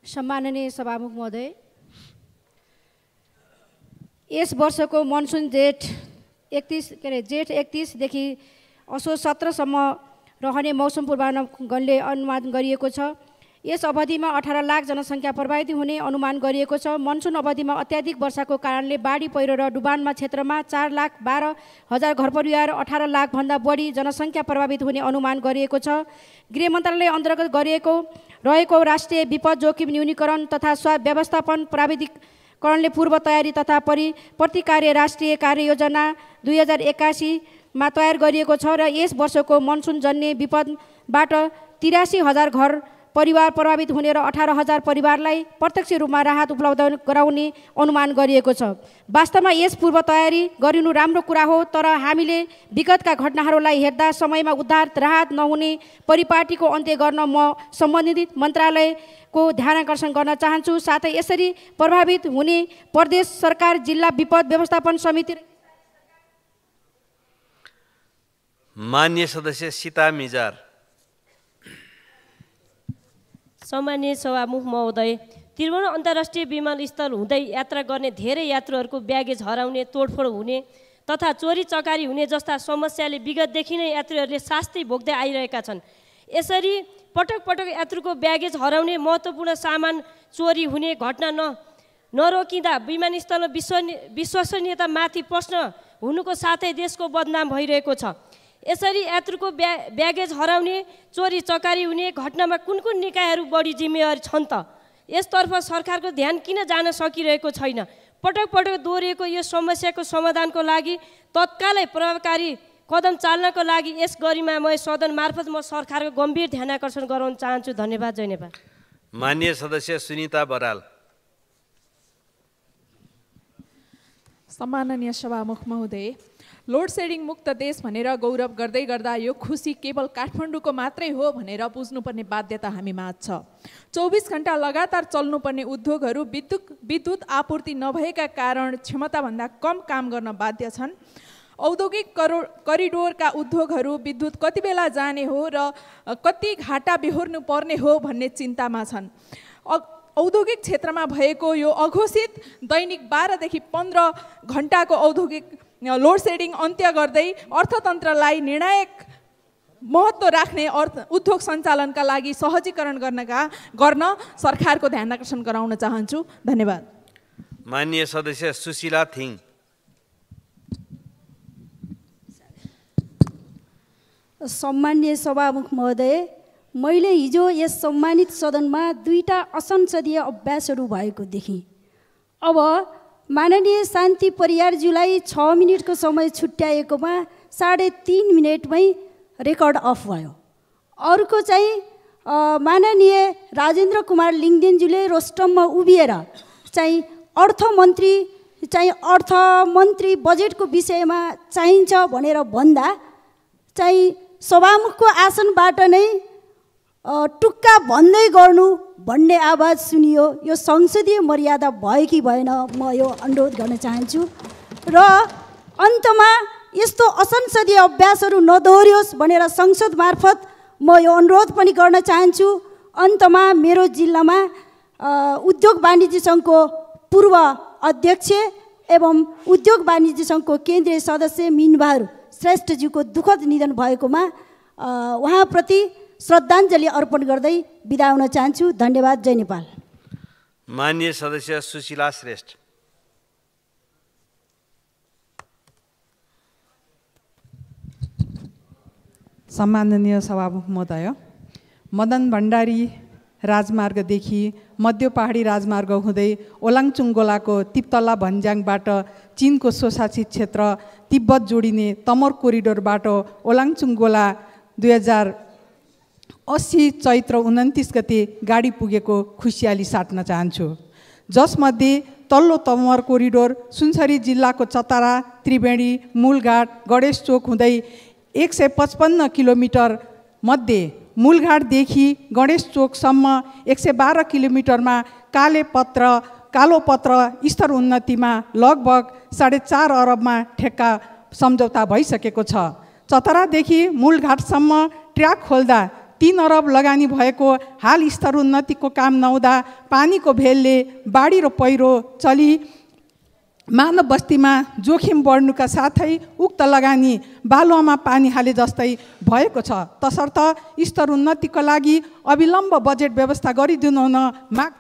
सम्माननीय सभामुख महोदय, यस वर्षको मनसुन जेठ 31देखि असोज 17सम्म रहने मौसम पूर्वानुमानले अनुमान गरिएको छ। यस अवधिमा 18 लाख जनसङ्ख्या प्रभावित हुने अनुमान गरिएको छ। मनसुन अवधिमा अत्याधिक वर्षाको कारणले बाढी पहिरो र डुबानमा क्षेत्रमा 4,12,000 घरपरिवार 18 लाखभन्दा बढी जनसङ्ख्या प्रभावित हुने अनुमान गरिएको छ। गृह मन्त्रालय अन्तर्गत रहेको राष्ट्रिय विपद जोखिम न्यूनीकरण तथा स्वास्थ्य व्यवस्थापन प्राविधिकरणले पूर्व तयारी तथा प्रतिकार्य राष्ट्रिय कार्ययोजना 2081मा तयार गरिएको छ र यस वर्षको मनसुनजन्य विपदबाट 83,000 घर परिवार प्रभावित हुने र 18,000 परिवारलाई प्रत्यक्ष रूपमा राहत उपलब्ध गराउने अनुमान गरिएको छ। वास्तवमा यस पूर्व तयारी गरिनु राम्रो कुरा हो, तर हामीले विगतका घटनाहरूलाई हेर्दा समयमा उद्धार राहत नहुने परिपाटीको अन्त्य गर्न म सम्बन्धित मन्त्रालयको ध्यान आकर्षण गर्न चाहन्छु। साथै यसरी प्रभावित हुने प्रदेश सरकार, जिल्ला विपद व्यवस्थापन समिति। माननीय सदस्य सीता मिजार। सम्माननीय सभामुख महोदय, त्रिभुवन अन्तर्राष्ट्रिय विमानस्थल हुँदै यात्रा गर्ने धेरै यात्रुहरूको ब्यागेज हराउने, तोडफोड हुने तथा चोरी चकारी हुने जस्ता समस्याले विगतदेखि नै यात्रुहरूले शास्ति भोग्दै आइरहेका छन्। यसरी पटक पटक यात्रुको ब्यागेज हराउने, महत्त्वपूर्ण सामान चोरी हुने घटना नरोकिँदा विमानस्थलमा विश्वसनीयता माथि प्रश्न हुनुको साथै देशको बदनाम भइरहेको छ। यसरी यात्रुको ब्यागेज हराउने, चोरी चकारी हुने घटनामा कुन कुन निकायहरू बढी जिम्मेवारी छन् त? यसतर्फ सरकारको ध्यान किन जान सकिरहेको छैन? पटक पटक दोहोरिएको यो समस्याको समाधानको लागि तत्कालै प्रभावकारी कदम चाल्नको लागि यस गरिमामय सदन मार्फत म सरकारको गम्भीर ध्यान आकर्षण गराउन चाहन्छु। धन्यवाद। जय नेपाल। माननीय सदस्य सुनिता बराल। सम्माननीय सभामुख महोदय, लोड सेडिङ मुक्त देश भनेर गौरव गर्दै गर्दा यो खुसी केवल काठमाडौँको मात्रै हो भनेर बुझ्नुपर्ने बाध्यता हामीमा छ। 24 घण्टा लगातार चल्नुपर्ने उद्योगहरू विद्युत आपूर्ति नभएका कारण क्षमताभन्दा कम काम गर्न बाध्य छन्। औद्योगिक करिडोरका उद्योगहरू विद्युत कति बेला जाने हो र कति घाटा बेहोर्नु पर्ने हो भन्ने चिन्तामा छन्। औद्योगिक क्षेत्रमा भएको यो अघोषित दैनिक 12 देखि 15 घण्टाको औद्योगिक लोड सेडिङ अन्त्य गर्दै अर्थतन्त्रलाई निर्णायक महत्त्व राख्ने उद्योग सञ्चालनका लागि सहजीकरण गर्न सरकारको ध्यान आकर्षण गराउन चाहन्छु। धन्यवाद। माननीय सदस्य सुशीला थिङ। सम्माननीय सभामुख महोदय, मैले हिजो यस सम्मानित सदनमा 2टा असंसदीय अभ्यासहरू भएको देखेँ। अब माननीय शान्ति परियारज्यूलाई 6 मिनटको समय छुट्याएकोमा 3.5 मिनटमै रेकर्ड अफ भयो। अर्को चाहिँ माननीय राजेन्द्र कुमार लिङ्गदेनज्यूले रोस्टममा उभिएर चाहिँ अर्थमन्त्री बजेटको विषयमा चाहिन्छ भनेर भन्दा चाहिँ सभामुखको आसनबाट नै टुक्का भन्दै गर्नु भन्ने आवाज सुनियो। यो संसदीय मर्यादा भयो कि भएन, म यो अनुरोध गर्न चाहन्छु। र अन्तमा यस्तो असंसदीय अभ्यासहरू नदोहोरियोस् भनेर संसद मार्फत म यो अनुरोध पनि गर्न चाहन्छु। अन्तमा मेरो जिल्लामा उद्योग वाणिज्य सङ्घको पूर्व अध्यक्ष एवं उद्योग वाणिज्य सङ्घको केन्द्रीय सदस्य मिनबहादुर श्रेष्ठज्यूको दुःखद निधन भएकोमा उहाँप्रति श्रद्धाञ्जली अर्पण गर्दै बिदा हुन चाहन्छु। धन्यवाद। जय नेपाल। माननीय सदस्य सुशीला श्रेष्ठ। सम्माननीय सभामुख महोदय, मदन भण्डारी राजमार्गदेखि मध्य पहाडी राजमार्ग हुँदै ओलाङचुङगोलाको तिप्तला भन्ज्याङबाट चीनको स्वशासित क्षेत्र तिब्बत जोडिने तमर कोरिडोर बाटो ओलाङचुङगोला 2080 चैत्र 29 गते गाडी पुगेको खुसियाली साट्न चाहन्छु। जसमध्ये तल्लो तमर कोरिडोर सुनसरी जिल्लाको चतरा, त्रिवेणी, मूलघाट, गणेश चोक हुँदै 155 किलोमिटर मध्ये मूलघाटदेखि गणेश चोकसम्म 112 किलोमिटरमा कालो पत्र स्तर उन्नतिमा लगभग 4.5 अरबमा ठेक्का सम्झौता भइसकेको छ। चतरादेखि मूलघाटसम्म ट्र्याक खोल्दा 3 अरब लगानी भएको हाल स्तर उन्नतिको काम नहुँदा पानीको भेलले बाढी र पहिरो चली मानव बस्तीमा जोखिम बढ्नुका साथै उक्त लगानी बालुवामा पानी हाले जस्तै भएको छ। तसर्थ स्तर उन्नतिको लागि अविलम्ब बजेट व्यवस्था गरिदिनु हुन माग।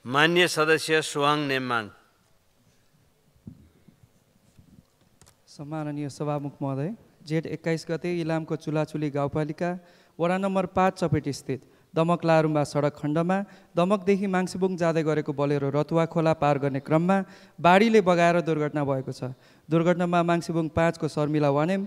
माननीय सदस्य सुहाङ नेमाङ। सम्माननीय सभामुख महोदय, जेठ 21 गते इलामको चुलाचुली गाउँपालिका वडा नम्बर 5 चपेटी स्थित दमक लारुम्बा सडक खण्डमा दमकदेखि माङ्सिबुङ जाँदै गरेको बोलेरो रतुवा खोला पार गर्ने क्रममा बाढीले बगाएर दुर्घटना भएको छ। दुर्घटनामा माङ्सिबुङ 5 को शर्मिला वानेम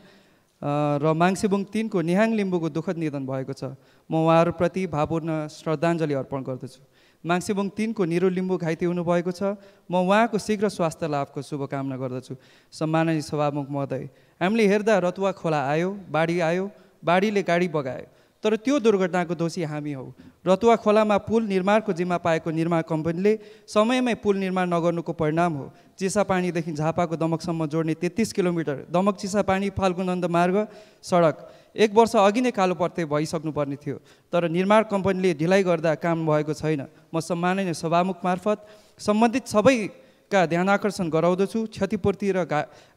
र माङ्सिबुङ 3 को निहाङ लिम्बुको दुःखद निधन भएको छ। म उहाँहरूप्रति भावपूर्ण श्रद्धाञ्जली अर्पण गर्दछु। माङ्सिबुङ 3 को निरो लिम्बु घाइते हुनुभएको छ। म उहाँको शीघ्र स्वास्थ्य लाभको शुभकामना गर्दछु। सम्माननीय सभामुख महोदय, हामीले हेर्दा रतुवा खोला आयो, बाढी आयो, बाढीले गाडी बगायो, तर त्यो दुर्घटनाको दोषी हामी हौ। रतुवा खोलामा पुल निर्माणको जिम्मा पाएको निर्माण कम्पनीले समयमै पुल निर्माण नगर्नुको परिणाम हो। चिसापानीदेखि झापाको दमकसम्म जोड्ने 33 किलोमिटर दमक चिसापानी फाल्गुनन्द मार्ग सडक 1 वर्ष अघि नै कालो पर्ते भइसक्नुपर्ने थियो, तर निर्माण कम्पनीले ढिलाइ गर्दा काम भएको छैन। म सम्माननीय सभामुख मार्फत सम्बन्धित सबैका ध्यान आकर्षण गराउँदछु। क्षतिपूर्ति र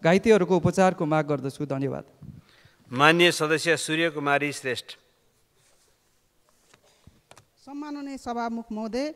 घाइतेहरूको उपचारको माग गर्दछु। धन्यवाद। माननीय सदस्य सूर्यकुमारी श्रेष्ठ। सम्माननीय सभामुख महोदय,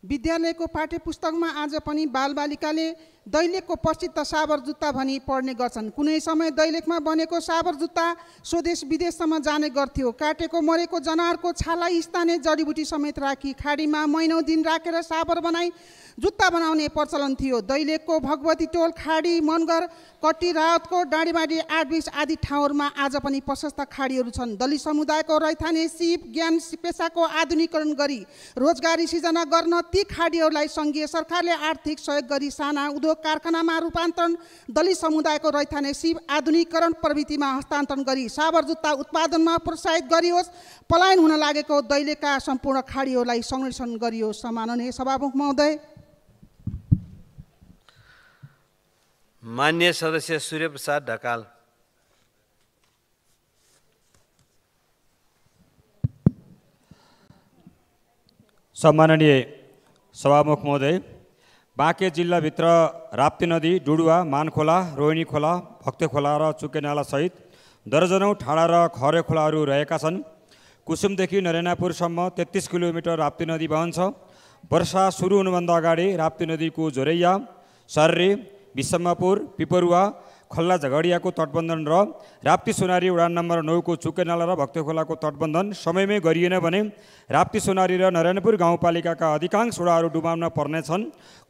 विद्यालयको पाठ्यपुस्तकमा आज पनि बालबालिकाले दैलेखको प्रसिद्ध साबर जुत्ता भनी पढ्ने गर्छन्। कुनै समय दैलेखमा बनेको साबर जुत्ता स्वदेश विदेशसम्म जाने गर्थ्यो। काटेको मरेको जनावरको छाला स्थानीय जडीबुटी समेत राखी खाडीमा महिनौँ दिन राखेर साबर बनाई जुत्ता बनाउने प्रचलन थियो। दैलेखको भगवती टोल, खाडी, मनगर, कट्टी, रावतको डाँडीमाडी, 8-20 आदि ठाउँहरूमा आज पनि प्रशस्त खाडीहरू छन्। दलित समुदायको रैथाने सिप ज्ञान पेसाको आधुनिकीकरण गरी रोजगारी सिर्जना गर्न ती खाडीहरूलाई सङ्घीय सरकारले आर्थिक सहयोग गरी साना उद्योग उद्योग कारखानामा रूपान्तरण, दलित समुदायको रैथाने सिप आधुनिकीकरण प्रवृत्तिमा हस्तान्तरण गरी साबर जुत्ता उत्पादनमा प्रोत्साहित गरियोस्। पलायन हुन लागेको दैलेखका सम्पूर्ण खाडीहरूलाई संरक्षण गरियोस्। सम्माननीय सभामुख महोदय, मान्य सदस्य सूर्य प्रसाद ढकाल। सम्माननीय सभामुख महोदय, बाँके जिल्लाभित्र राप्ती नदी, डुडुवा, मानखोला, रोहिणी खोला, भक्ते खोला र चुकेनाला सहित दर्जनौँ ठाडा र खरे खोलाहरू रहेका छन्। कुसुमदेखि नरेनापुरसम्म 33 किलोमिटर राप्ती नदी बहन्छ। वर्षा सुरु हुनुभन्दा अगाडि राप्ती नदीको जोरैया, सर्रे, विसम्मपुर, पिपरुवा, खल्ला झगडियाको तटबन्धन र राप्ती सोनारी उडान नम्बर 9 को चुकेनाला र भक्ते खोलाको तटबन्धन समयमै गरिएन भने राप्ती सोनारी र नारायणपुर गाउँपालिकाका अधिकांश वडाहरू डुबाउन पर्नेछन्,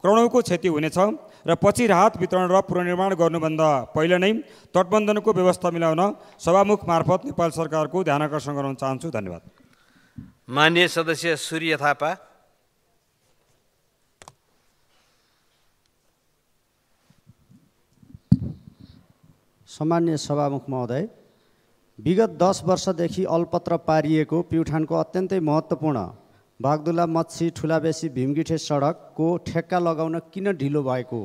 करोडौँको क्षति हुनेछ र पछि राहत वितरण र पुनर्निर्माण गर्नुभन्दा पहिला नै तटबन्धनको व्यवस्था मिलाउन सभामुख मार्फत नेपाल सरकारको ध्यान आकर्षण गराउन चाहन्छु। धन्यवाद। मान्य सदस्य सूर्य थापा। सम्मान्य सभामुख महोदय, विगत 10 वर्षदेखि अलपत्र पारिएको प्युठानको अत्यन्तै महत्त्वपूर्ण बागदुला मच्छी ठुलाबेसी भीमगिठे सडकको ठेक्का लगाउन किन ढिलो भएको?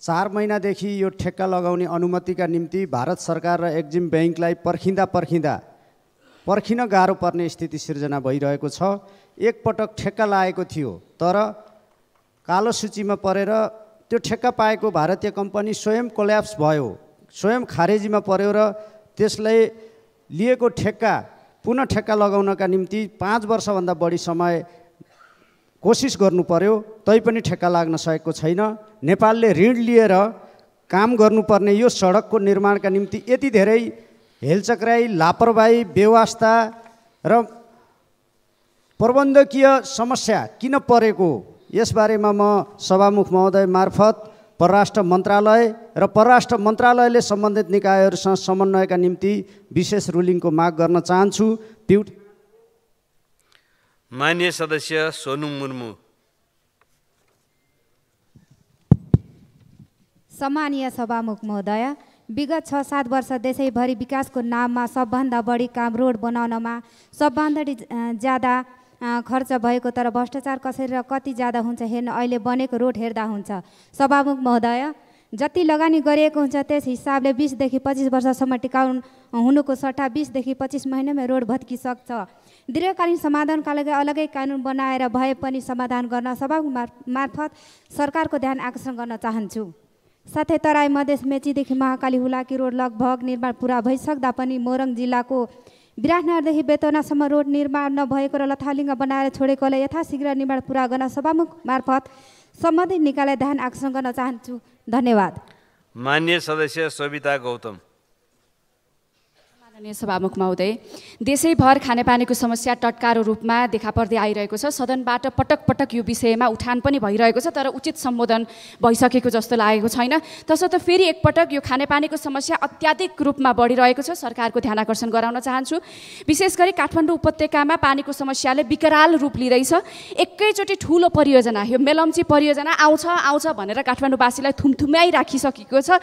4 महिनादेखि यो ठेक्का लगाउने अनुमतिका निम्ति भारत सरकार र एक्जिम ब्याङ्कलाई पर्खिन गाह्रो पर्ने स्थिति सिर्जना भइरहेको छ। एकपटक ठेक्का लागेको थियो, तर कालो सूचीमा परेर त्यो ठेक्का पाएको भारतीय कम्पनी स्वयं कोल्याप्स भयो, स्वयं खारेजीमा पर्यो र त्यसलाई लिएको ठेक्का पुनः ठेक्का लगाउनका निम्ति 5 वर्षभन्दा बढी समय कोसिस गर्नु पर्यो, तैपनि ठेक्का लाग्न सकेको छैन। नेपालले ऋण लिएर काम गर्नुपर्ने यो सडकको निर्माणका निम्ति यति धेरै हेलचक्राई, लापरवाही, बेवास्ता र प्रबन्धकीय समस्या किन परेको? यसबारेमा म सभामुख महोदय मार्फत परराष्ट्र मन्त्रालय र परराष्ट्र मन्त्रालयले सम्बन्धित निकायहरूसँग समन्वयका निम्ति विशेष रुलिङको माग गर्न चाहन्छु। मान्य सदस्य सोनु मुर्मु। सम्मानीय सभामुख महोदय, विगत 6-7 वर्ष देशैभरि विकासको नाममा सबभन्दा बढी काम रोड बनाउनमा सबभन्दा ज्यादा खर्च भएको, तर भ्रष्टाचार कसरी र कति ज्यादा हुन्छ हेर्न अहिले बनेको रोड हेर्दा हुन्छ। सभामुख महोदय, जति लगानी गरिएको हुन्छ त्यस हिसाबले 20 देखि 25 वर्षसम्म टिकाउ हुनुको सट्टा 20 देखि 25 महिनामै रोड भत्किसक्छ। दीर्घकालीन समाधानका लागि अलगै कानुन बनाएर भए पनि समाधान गर्न सभामुख मार्फत सरकारको ध्यान आकर्षण गर्न चाहन्छु। साथै तराई मधेस मेचीदेखि महाकाली हुलाकी रोड लगभग निर्माण पुरा भइसक्दा पनि मोरङ जिल्लाको विराटनगरदेखि बेतवनासम्म रोड निर्माण नभएको र लथालिङ्ग बनाएर छोडेकोले यथाशीघ्र निर्माण पुरा गर्न सभामुख मार्फत सम्बन्धित निकायलाई ध्यान आकर्षण गर्न चाहन्छु। धन्यवाद। मान्य सदस्य सविता गौतम। माननीय सभामुख महोदय, देशैभर खानेपानीको समस्या टटकारो रूपमा देखा पर्दै आइरहेको छ। सदनबाट पटक पटक यो विषयमा उठान पनि भइरहेको छ, तर उचित सम्बोधन भइसकेको जस्तो लागेको छैन। तसर्थ फेरि एकपटक यो खानेपानीको समस्या अत्याधिक रूपमा बढिरहेको छ, सरकारको ध्यान आकर्षण गराउन चाहन्छु। विशेष गरी काठमाडौँ उपत्यकामा पानीको समस्याले विकराल रूप लिँदैछ। एकैचोटि ठुलो परियोजना, यो मेलम्ची परियोजना आउँछ भनेर काठमाडौँवासीलाई थुमथुमाइ राखिसकेको छ।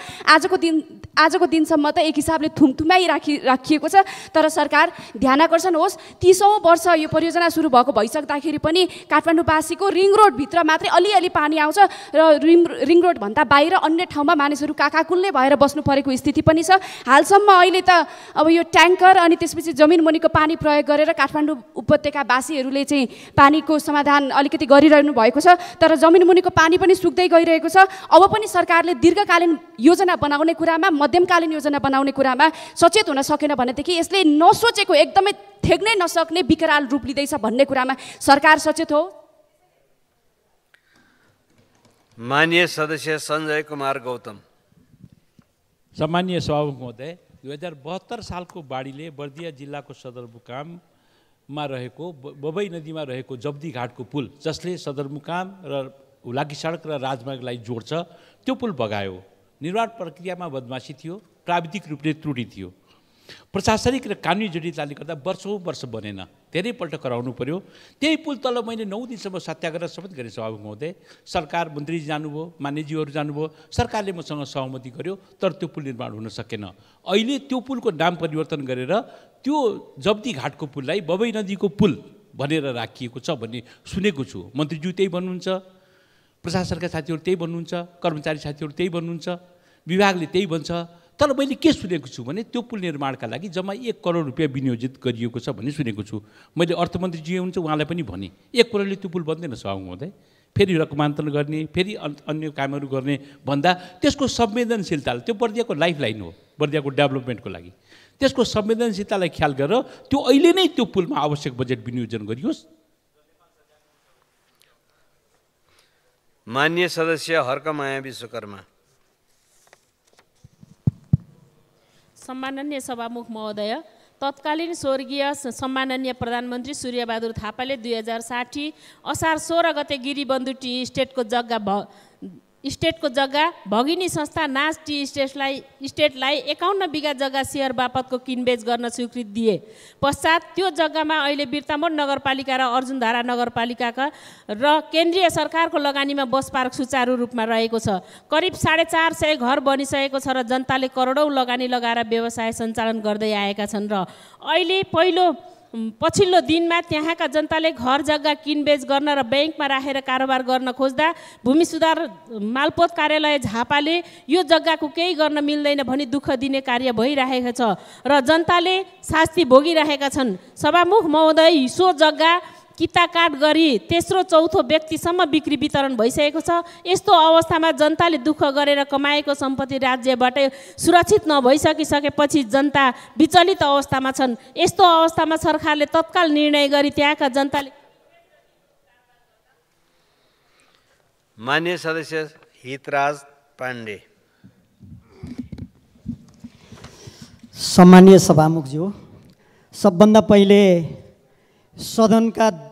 आजको दिनसम्म त एक हिसाबले थुमथुमाइ राखिएको छ, तर सरकार ध्यान आकर्षण होस्। 30औं वर्ष यो परियोजना सुरु भएको भइसक्दाखेरि पनि काठमाडौँवासीको रिङ रोडभित्र मात्रै अलिअलि पानी आउँछ र रिङ रोडभन्दा बाहिर अन्य ठाउँमा मानिसहरू काकाकुल्ले भएर बस्नु परेको स्थिति पनि छ। हालसम्म अहिले त अब यो ट्याङ्कर अनि त्यसपछि जमिन मुनिको पानी प्रयोग गरेर काठमाडौँ उपत्यकावासीहरूले चाहिँ पानीको समाधान अलिकति गरिरहनु भएको छ, तर जमिन मुनिको पानी पनि सुक्दै गइरहेको छ। अब पनि सरकारले दीर्घकालीन योजना बनाउने कुरामा, मध्यमकालीन योजना बनाउने कुरामा सचेत हुन सकेन भनेदेखि यसले नसोचेको, एकदमै थेग्नै नसक्ने विकराल रूप लिँदैछ भन्ने कुरामा सरकार सचेत हो। माननीय सदस्य सञ्जय कुमार गौतम। सम्मानीय सभामुख महोदय, 2072 सालको बाढीले बर्दिया जिल्लाको सदरमुकाममा रहेको बबई नदीमा रहेको जब्दी घाटको पुल, जसले सदरमुकाम र हुलाकी सडक र राजमार्गलाई जोड्छ, त्यो पुल बगायो। निर्माण प्रक्रियामा बदमासी थियो, प्राविधिक रूपले त्रुटि थियो। प्रशासनिक र कानुनी जटिलताले गर्दा वर्षौँ वर्ष बनेन, धेरैपल्ट कराउनु पर्यो। त्यही पुल तल मैले 9 दिनसम्म सत्याग्रह समेत गरेँ सभामुख महोदय। सरकार मन्त्री जानुभयो, मान्यज्यूहरू जानुभयो, सरकारले मसँग सहमति गर्यो, तर त्यो पुल निर्माण हुन सकेन। अहिले त्यो पुलको नाम परिवर्तन गरेर त्यो जब्दी घाटको पुललाई बबई नदीको पुल भनेर राखिएको छ भन्ने सुनेको छु। मन्त्रीज्यू त्यही भन्नुहुन्छ, प्रशासनका साथीहरू त्यही भन्नुहुन्छ, कर्मचारी साथीहरू त्यही भन्नुहुन्छ, विभागले त्यही भन्छ। तर मैले के सुनेको छु भने त्यो पुल निर्माणका लागि जम्मा 1 करोड रुपियाँ विनियोजित गरिएको छ भन्ने सुनेको छु। मैले अर्थमन्त्रीजी हुनुहुन्छ, उहाँलाई पनि भने 1 करोडले त्यो पुल बन्दैन सभामुख महोदय। फेरि रकमान्तरण गर्ने, फेरि अन्य कामहरू गर्ने भन्दा त्यसको संवेदनशीलता, त्यो बर्दियाको लाइफ लाइन हो बर्दियाको डेभलपमेन्टको लागि, त्यसको संवेदनशीलतालाई ख्याल गरेर त्यो अहिले नै त्यो पुलमा आवश्यक बजेट विनियोजन गरियोस्। मान्य सदस्य हर्कमाया विश्वकर्मा। सम्माननीय सभामुख महोदय, तत्कालीन स्वर्गीय सम्माननीय प्रधानमन्त्री सूर्यबहादुर थापाले 2060 असार 16 गते गिरीबन्धु टी स्टेटको जग्गा भगिनी संस्था नाच टी स्टेटलाई 51 बिघा जग्गा सेयर बापतको किनबेच गर्न स्वीकृति दिए पश्चात त्यो जग्गामा अहिले बिर्तामोड नगरपालिका र अर्जुनधारा नगरपालिकाका र केन्द्रीय सरकारको लगानीमा बस पार्क सुचारू रूपमा रहेको छ। करिब 450 घर बनिसकेको छ र जनताले करोडौँ लगानी लगाएर व्यवसाय सञ्चालन गर्दै आएका छन् र अहिले पछिल्लो दिनमा त्यहाँका जनताले घर जग्गा किनबेच गर्न र ब्याङ्कमा राखेर कारोबार गर्न खोज्दा भूमि सुधार मालपोत कार्यालय झापाले यो जग्गाको केही गर्न मिल्दैन भनी दुःख दिने कार्य भइरहेको छ र जनताले शास्ति भोगिरहेका छन्। सभामुख महोदय, सो जग्गा किताकाट गरी तेस्रो चौथो व्यक्तिसम्म बिक्री वितरण भइसकेको छ। यस्तो अवस्थामा जनताले दुःख गरेर कमाएको सम्पत्ति राज्यबाट सुरक्षित नभइसकेपछि जनता विचलित अवस्थामा छन्। यस्तो अवस्थामा सरकारले तत्काल निर्णय गरी त्यहाँका जनताले। मान्य सदस्य हितराज पाण्डे। सम्मानीय सभामुखज्यू, सबभन्दा पहिले सदनका